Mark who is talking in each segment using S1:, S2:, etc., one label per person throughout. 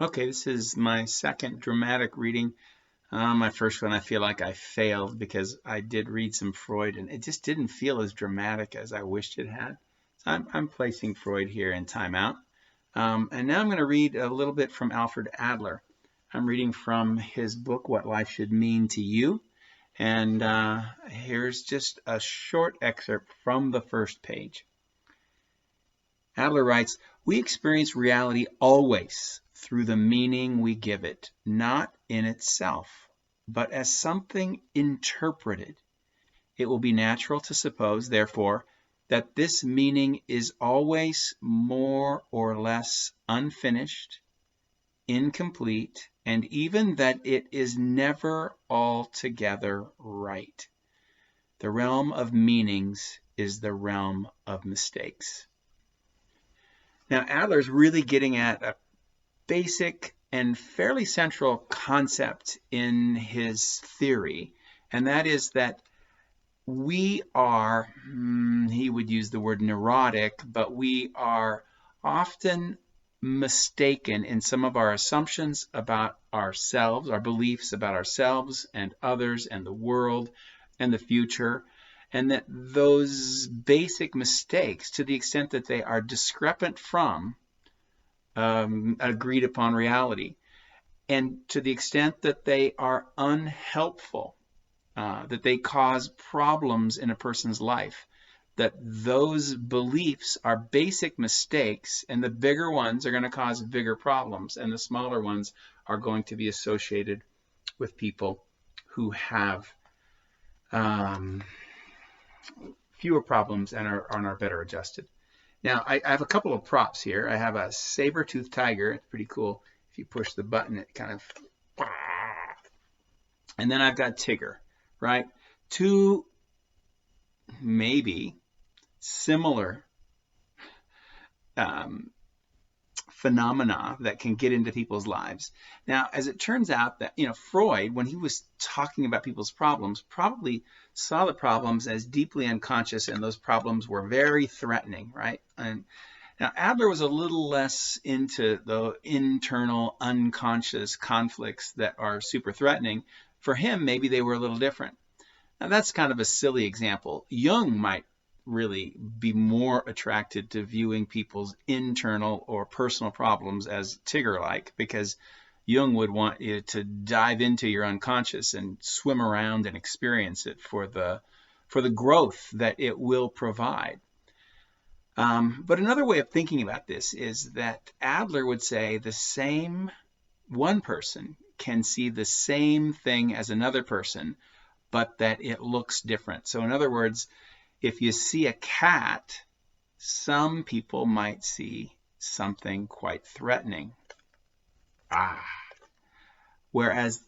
S1: Okay, this is my second dramatic reading. My first one, I feel like I failed because I did read some Freud and it just didn't feel as dramatic as I wished it had. So I'm placing Freud here in timeout. And now I'm going to read a little bit from Alfred Adler. I'm reading from his book, What Life Should Mean to You. And here's just a short excerpt from the first page. Adler writes, "We experience reality always through the meaning we give it, not in itself, but as something interpreted. It will be natural to suppose, therefore, that this meaning is always more or less unfinished, incomplete, and even that it is never altogether right. The realm of meanings is the realm of mistakes." Now, Adler's really getting at a basic and fairly central concept in his theory, and that is that we are, he would use the word neurotic, but we are often mistaken in some of our assumptions about ourselves, our beliefs about ourselves and others and the world and the future, and that those basic mistakes, to the extent that they are discrepant from agreed upon reality, and to the extent that they are unhelpful, that they cause problems in a person's life, that those beliefs are basic mistakes, and the bigger ones are going to cause bigger problems, and the smaller ones are going to be associated with people who have fewer problems and are better adjusted. Now, I have a couple of props here. I have a saber-toothed tiger. It's pretty cool. If you push the button, it kind of... And then I've got Tigger, right? Two maybe similar phenomena that can get into people's lives. Now, as it turns out that, Freud, when he was talking about people's problems, probably saw the problems as deeply unconscious, and those problems were very threatening, right? And now Adler was a little less into the internal unconscious conflicts that are super threatening. For him, maybe they were a little different. Now that's kind of a silly example. Jung might really be more attracted to viewing people's internal or personal problems as Tigger-like, because Jung would want you to dive into your unconscious and swim around and experience it for the growth that it will provide. But another way of thinking about this is that Adler would say one person can see the same thing as another person, but that it looks different. So in other words, if you see a cat, some people might see something quite threatening. Whereas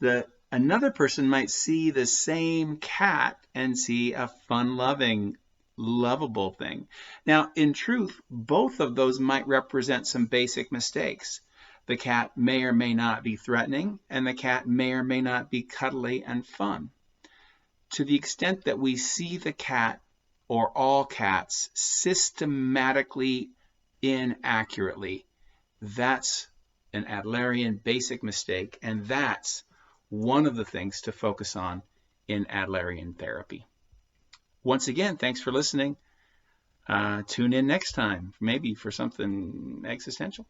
S1: another person might see the same cat and see a fun-loving, lovable thing. Now, in truth, both of those might represent some basic mistakes. The cat may or may not be threatening, and the cat may or may not be cuddly and fun. To the extent that we see the cat or all cats systematically inaccurately, that's an Adlerian basic mistake, and that's one of the things to focus on in Adlerian therapy. Once again, thanks for listening. Tune in next time, maybe for something existential.